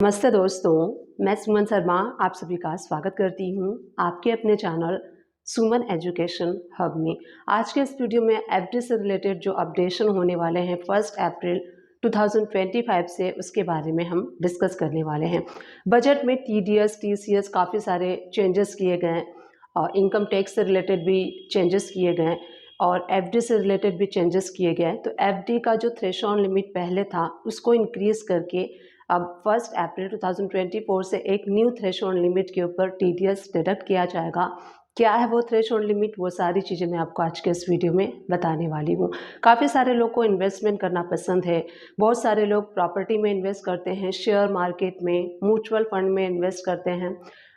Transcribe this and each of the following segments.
नमस्ते दोस्तों, मैं सुमन शर्मा आप सभी का स्वागत करती हूँ आपके अपने चैनल सुमन एजुकेशन हब में। आज के इस वीडियो में एफडी से रिलेटेड जो अपडेशन होने वाले हैं 1 अप्रैल 2025 से, उसके बारे में हम डिस्कस करने वाले हैं। बजट में टीडीएस, टीसीएस काफ़ी सारे चेंजेस किए गए हैं और इनकम टैक्स से रिलेटेड भी चेंजेस किए गए हैं और एफडी से रिलेटेड भी चेंजेस किए गए हैं। तो एफडी का जो थ्रेशोल्ड लिमिट पहले था उसको इंक्रीज़ करके अब 1 अप्रैल 2024 से एक न्यू थ्रेशोल्ड लिमिट के ऊपर टीडीएस डिडक्ट किया जाएगा। क्या है वो थ्रेशोल्ड लिमिट, वो सारी चीज़ें मैं आपको आज के इस वीडियो में बताने वाली हूँ। काफ़ी सारे लोग को इन्वेस्टमेंट करना पसंद है। बहुत सारे लोग प्रॉपर्टी में इन्वेस्ट करते हैं, शेयर मार्केट में, म्यूचुअल फंड में इन्वेस्ट करते हैं।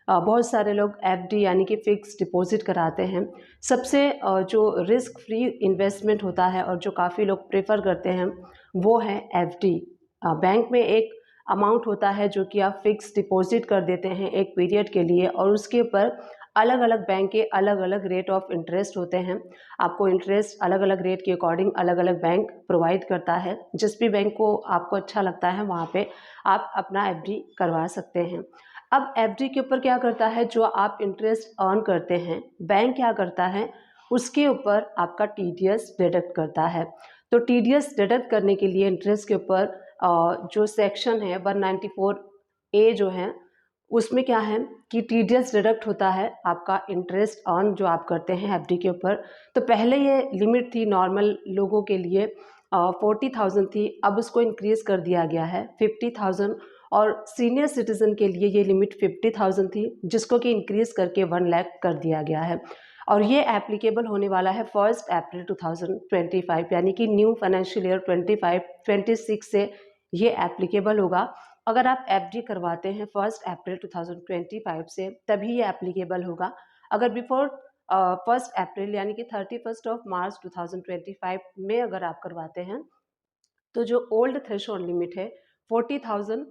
बहुत सारे लोग एफडी यानी कि फिक्स डिपॉजिट कराते हैं। सबसे जो रिस्क फ्री इन्वेस्टमेंट होता है और जो काफ़ी लोग प्रेफर करते हैं वो है एफडी। बैंक में एक अमाउंट होता है जो कि आप फिक्स डिपॉजिट कर देते हैं एक पीरियड के लिए और उसके ऊपर अलग अलग बैंक के अलग अलग रेट ऑफ इंटरेस्ट होते हैं। आपको इंटरेस्ट अलग अलग रेट के अकॉर्डिंग अलग अलग बैंक प्रोवाइड करता है। जिस भी बैंक को आपको अच्छा लगता है वहाँ पे आप अपना एफडी करवा सकते हैं। अब एफडी के ऊपर क्या करता है, जो आप इंटरेस्ट अर्न करते हैं बैंक क्या करता है उसके ऊपर आपका टीडीएस डिडक्ट करता है। तो टीडीएस डिडक्ट करने के लिए इंटरेस्ट के ऊपर जो सेक्शन है 194A जो है उसमें क्या है कि टीडीएस डिडक्ट होता है आपका इंटरेस्ट अर्न जो आप करते हैं एफडी के ऊपर। तो पहले ये लिमिट थी नॉर्मल लोगों के लिए 40,000 थी, अब उसको इंक्रीज़ कर दिया गया है 50,000 और सीनियर सिटीज़न के लिए ये लिमिट 50,000 थी जिसको कि इंक्रीज़ करके 1 लाख कर दिया गया है। और ये एप्लीकेबल होने वाला है 1 अप्रैल 2025 यानी कि न्यू फाइनेंशियल ईयर 25-26 से ये एप्लीकेबल होगा। अगर आप एफडी करवाते हैं 1 अप्रैल 2025 से तभी ये एप्लीकेबल होगा। अगर बिफोर 1 अप्रैल यानी कि 31 मार्च 2025 में अगर आप करवाते हैं तो जो ओल्ड थ्रेशोल्ड लिमिट है 40,000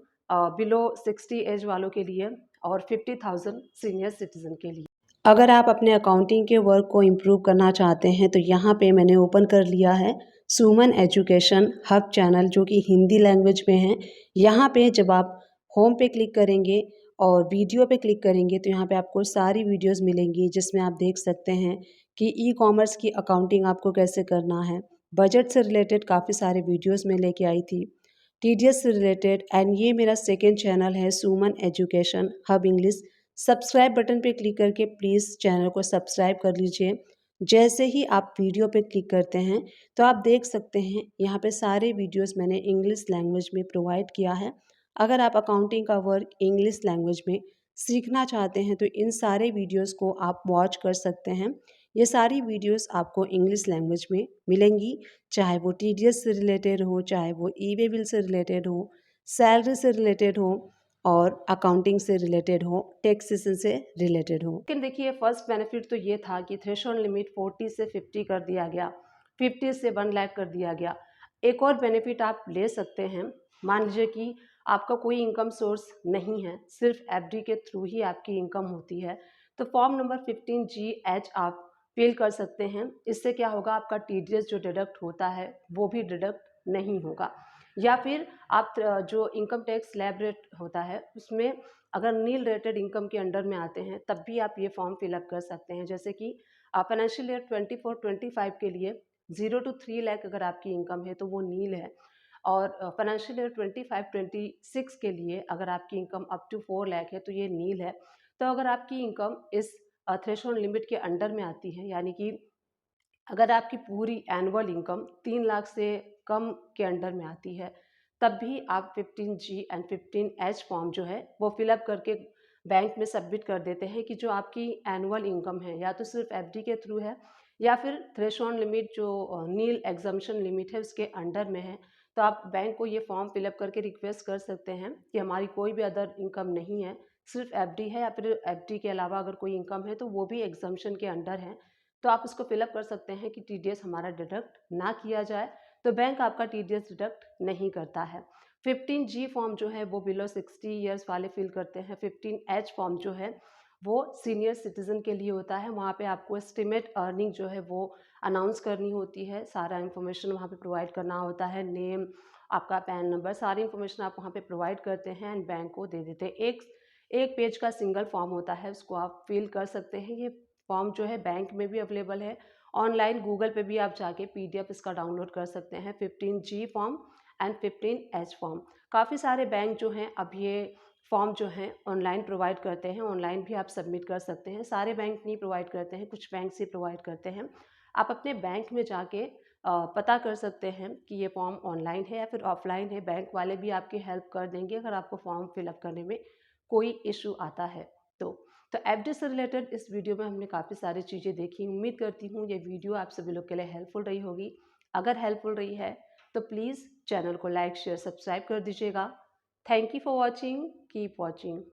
बिलो 60 एज वालों के लिए और 50,000 सीनियर सिटीजन के लिए। अगर आप अपने अकाउंटिंग के वर्क को इम्प्रूव करना चाहते हैं तो यहाँ पे मैंने ओपन कर लिया है सुमन एजुकेशन हब चैनल जो कि हिंदी लैंग्वेज में है। यहाँ पे जब आप होम पे क्लिक करेंगे और वीडियो पे क्लिक करेंगे तो यहाँ पे आपको सारी वीडियोस मिलेंगी जिसमें आप देख सकते हैं कि ई कॉमर्स की अकाउंटिंग आपको कैसे करना है। बजट से रिलेटेड काफ़ी सारे वीडियोस मैं लेके आई थी, टीडीएस से रिलेटेड। एंड ये मेरा सेकेंड चैनल है Suman education hub English. Subscribe button पे क्लिक करके प्लीज़ चैनल को सब्सक्राइब कर लीजिए। जैसे ही आप वीडियो पे क्लिक करते हैं तो आप देख सकते हैं यहाँ पे सारे वीडियोस मैंने इंग्लिश लैंग्वेज में प्रोवाइड किया है। अगर आप अकाउंटिंग का वर्क इंग्लिश लैंग्वेज में सीखना चाहते हैं तो इन सारे वीडियोस को आप वॉच कर सकते हैं। ये सारी वीडियोस आपको इंग्लिश लैंग्वेज में मिलेंगी, चाहे वो टीडीएस से रिलेटेड हो, चाहे वो ई वे बिल से रिलेटेड हो, सैलरी से रिलेटेड हो और अकाउंटिंग से रिलेटेड हो, टैक्सेशन से रिलेटेड हो। लेकिन देखिए फर्स्ट बेनिफिट तो ये था कि थ्रेशोल्ड लिमिट 40 से 50 कर दिया गया, 50 से 1 लाख कर दिया गया। एक और बेनिफिट आप ले सकते हैं। मान लीजिए कि आपका कोई इनकम सोर्स नहीं है, सिर्फ एफडी के थ्रू ही आपकी इनकम होती है, तो फॉर्म नंबर 15G(H) आप फिल कर सकते हैं। इससे क्या होगा, आपका टीडीएस जो डिडक्ट होता है वो भी डिडक्ट नहीं होगा। या फिर आप जो इनकम टैक्स स्लैब रेट होता है उसमें अगर नील रेटेड इनकम के अंडर में आते हैं तब भी आप ये फॉर्म फिलअप कर सकते हैं। जैसे कि फाइनेंशियल ईयर 24-25 के लिए 0 to 3 लाख अगर आपकी इनकम है तो वो नील है, और फाइनेंशियल ईयर 25-26 के लिए अगर आपकी इनकम अप टू 4 लाख है तो ये नील है। तो अगर आपकी इनकम इस थ्रेशोल्ड लिमिट के अंडर में आती है, यानी कि अगर आपकी पूरी एनुअल इनकम 3 लाख से कम के अंडर में आती है तब भी आप 15G एंड 15H फॉर्म जो है वो फिलअप करके बैंक में सबमिट कर देते हैं कि जो आपकी एनुअल इनकम है या तो सिर्फ एफडी के थ्रू है या फिर थ्रेशोल्ड लिमिट जो नील एग्जम्पशन लिमिट है उसके अंडर में है। तो आप बैंक को ये फॉर्म फिलअप करके रिक्वेस्ट कर सकते हैं कि हमारी कोई भी अदर इनकम नहीं है, सिर्फ एफडी है या फिर एफडी के अलावा अगर कोई इनकम है तो वो भी एग्जम्पशन के अंडर है। तो आप उसको फिलअप कर सकते हैं कि टीडीएस हमारा डिडक्ट ना किया जाए, तो बैंक आपका टीडीएस डिडक्ट नहीं करता है। 15G फॉर्म जो है वो बिलो 60 ईयर्स वाले फिल करते हैं। 15H फॉर्म जो है वो सीनियर सिटीजन के लिए होता है। वहाँ पे आपको एस्टिमेट अर्निंग जो है वो अनाउंस करनी होती है, सारा इन्फॉर्मेशन वहाँ पे प्रोवाइड करना होता है, नेम, आपका पैन नंबर, सारी इन्फॉर्मेशन आप वहाँ पे प्रोवाइड करते हैं एंड बैंक को दे देते हैं। एक एक पेज का सिंगल फॉर्म होता है, उसको आप फिल कर सकते हैं। ये फॉर्म जो है बैंक में भी अवेलेबल है, ऑनलाइन गूगल पे भी आप जाके पीडीएफ इसका डाउनलोड कर सकते हैं। 15G form and 15H form, काफ़ी सारे बैंक जो हैं अब ये फॉर्म जो हैं ऑनलाइन प्रोवाइड करते हैं, ऑनलाइन भी आप सबमिट कर सकते हैं। सारे बैंक नहीं प्रोवाइड करते हैं, कुछ बैंक ही प्रोवाइड करते हैं। आप अपने बैंक में जाके पता कर सकते हैं कि ये फॉर्म ऑनलाइन है या फिर ऑफलाइन है। बैंक वाले भी आपकी हेल्प कर देंगे अगर आपको फॉर्म फिलअप करने में कोई इशू आता है तो। एफडी से रिलेटेड इस वीडियो में हमने काफ़ी सारी चीज़ें देखी। उम्मीद करती हूँ ये वीडियो आप सभी लोग के लिए हेल्पफुल रही होगी। अगर हेल्पफुल रही है तो प्लीज़ चैनल को लाइक शेयर सब्सक्राइब कर दीजिएगा। Thank you for watching, keep watching.